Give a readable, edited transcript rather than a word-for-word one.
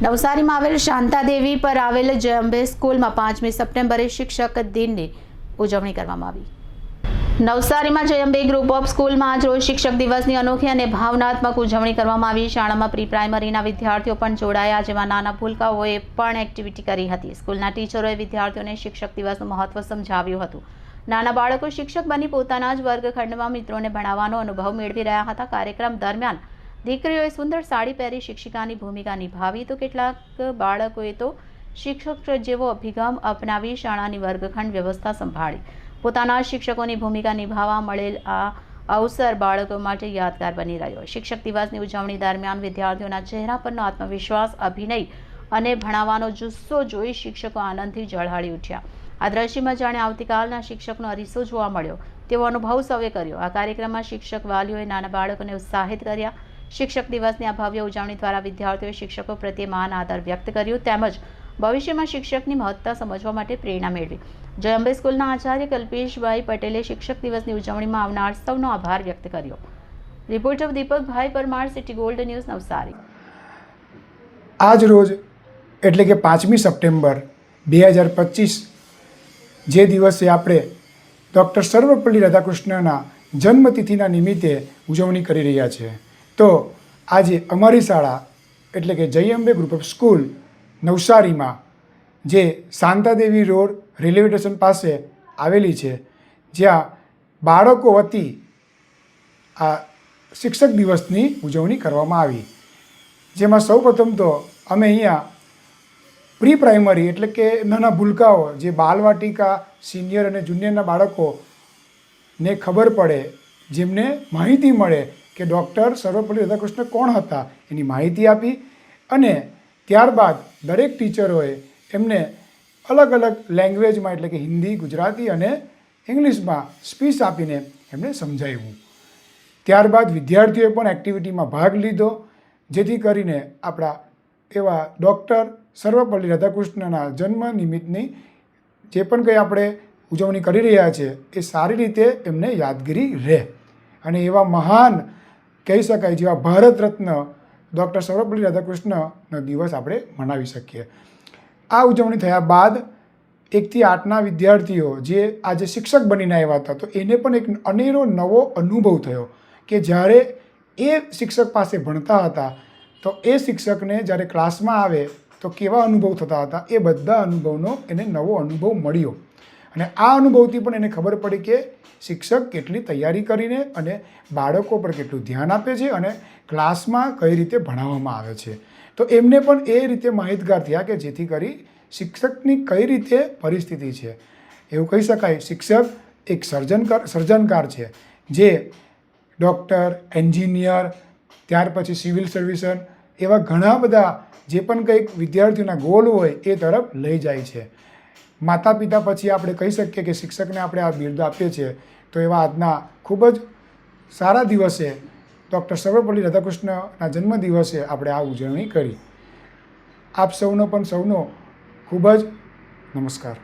નવસારીમાં આવેલ શાંતાદેવી પર આવેલ જય અંબે સ્કૂલમાં 5મી સપ્ટેમ્બરે શિક્ષક દિનની ઉજવણી કરવામાં આવી। નવસારીમાં જય અંબે ગ્રુપ ઓફ સ્કૂલમાં આજ રોજ શિક્ષક દિવસની અનોખી અને ભાવનાત્મક ઉજવણી કરવામાં આવી। શાળામાં પ્રી પ્રાઇમરીના વિદ્યાર્થીઓ પણ જોડાયા, જેમાં નાના ભૂલકાઓએ પણ એક્ટિવિટી કરી હતી। સ્કૂલના ટીચરોએ વિદ્યાર્થીઓને શિક્ષક દિવસનું મહત્વ સમજાવ્યું હતું। નાના બાળકો શિક્ષક બની પોતાના જ વર્ગખંડમાં મિત્રોને ભણાવવાનો અનુભવ મેળવી રહ્યા હતા। કાર્યક્રમ દરમિયાન દીકરીઓએ સુંદર સાડી પહેરી શિક્ષિકાની ભૂમિકા નિભાવી, તો કેટલાક બાળકોએ તો શિક્ષક જેવો અભિગમ અપનાવી શાળાની વર્ગખંડ વ્યવસ્થા સંભાળી। પોતાના શિક્ષકોની ભૂમિકા નિભાવવા મળેલ આ અવસર બાળકો માટે યાદગાર બની રહ્યો। શિક્ષક દિવસની ઉજવણી દરમિયાન વિદ્યાર્થીઓના ચહેરા પરનો આત્મવિશ્વાસ, અભિનય અને ભણાવવાનો જુસ્સો જોઈ શિક્ષકો આનંદથી ઝળહળી ઉઠ્યા। આ દ્રશ્યમાં જાણે આવતીકાલના શિક્ષકનો અરીસો જોવા મળ્યો તેવો અનુભવ સૌએ કર્યો। આ કાર્યક્રમમાં શિક્ષક વાલીઓએ નાના બાળકોને ઉત્સાહિત કર્યા। શિક્ષક દિવસની આ ભવ્ય ઉજવણી દ્વારા વિદ્યાર્થીઓએ શિક્ષકો પ્રત્યે માન આદર વ્યક્ત કર્યું, તેમજ ભવિષ્યમાં શિક્ષકની મહત્તા સમજવા માટે પ્રેરણા મેળવી। જય અંબે સ્કૂલના આચાર્ય કલ્પેશભાઈ પટેલે શિક્ષક દિવસની ઉજવણીમાં આવનાર સૌનો આભાર વ્યક્ત કર્યો। Reporter Deepakbhai Parmar, city gold news, Navsari. આજ રોજ એટલે કે 5મી સપ્ટેમ્બર 2025 જે દિવસે આપણે ડૉક્ટર સર્વપલ્લી રાધાકૃષ્ણના જન્મતિથિના નિમિત્તે ઉજવણી કરી રહ્યા છીએ, તો આજે અમારી શાળા એટલે કે જય અંબે ગ્રુપ ઓફ સ્કૂલ નવસારીમાં જે શાંતાદેવી રોડ રેલવે સ્ટેશન પાસે આવેલી છે, જ્યાં બાળકો વતી આ શિક્ષક દિવસની ઉજવણી કરવામાં આવી। જેમાં સૌપ્રથમ તો અમે અહીંયા પ્રી પ્રાઇમરી એટલે કે નાના ભૂલકાઓ, જે બાલવાટિકા, સિનિયર અને જુનિયરના બાળકોને ખબર પડે, જેમને માહિતી મળે કે ડૉક્ટર સર્વપલ્લી રાધાકૃષ્ણ કોણ હતા, એની માહિતી આપી। અને ત્યારબાદ દરેક ટીચરોએ એમને અલગ અલગ લેંગ્વેજમાં એટલે કે હિન્દી, ગુજરાતી અને ઇંગ્લિશમાં સ્પીચ આપીને એમને સમજાવ્યું। ત્યારબાદ વિદ્યાર્થીઓએ પણ એક્ટિવિટીમાં ભાગ લીધો, જેથી કરીને આપણા એવા ડૉક્ટર સર્વપલ્લી રાધાકૃષ્ણના જન્મ નિમિત્તની જે પણ કંઈ આપણે ઉજવણી કરી રહ્યા છીએ એ સારી રીતે એમને યાદગીરી રહે અને એવા મહાન કહી શકાય જેવા ભારત રત્ન ડૉક્ટર સર્વપલ્લી રાધાકૃષ્ણનો દિવસ આપણે મનાવી શકીએ। આ ઉજવણી થયા બાદ 1 થી 8ના વિદ્યાર્થીઓ જે આજે શિક્ષક બનીને આવ્યા હતા, તો એને પણ એક અનેરો નવો અનુભવ થયો કે જ્યારે એ શિક્ષક પાસે ભણતા હતા તો એ શિક્ષકને જ્યારે ક્લાસમાં આવે તો કેવા અનુભવ થતા હતા, એ બધા અનુભવનો એને નવો અનુભવ મળ્યો। અને આ અનુભવથી પણ એને ખબર પડી કે શિક્ષક કેટલી તૈયારી કરીને અને બાળકો પર કેટલું ધ્યાન આપે છે અને ક્લાસમાં કઈ રીતે ભણાવવામાં આવે છે। તો એમને પણ એ રીતે માહિતગાર થયા કે જેથી કરી શિક્ષકની કઈ રીતે પરિસ્થિતિ છે। એવું કહી શકાય શિક્ષક એક સર્જનકાર છે, જે ડૉક્ટર, એન્જિનિયર, ત્યાર પછી સિવિલ સર્વિસન એવા ઘણા બધા જે પણ કંઈક વિદ્યાર્થીઓના ગોલ હોય એ તરફ લઈ જાય છે। માતા પિતા પછી આપણે કહી શકીએ કે શિક્ષકને આપણે આ બિરુદ આપીએ છીએ, તો એવા આજના ખૂબ જ સારા દિવસે ડૉક્ટર સર્વપલ્લી રાધાકૃષ્ણના જન્મદિવસે આપણે આ ઉજવણી કરી। આપ સૌનો પણ ખૂબ જ નમસ્કાર।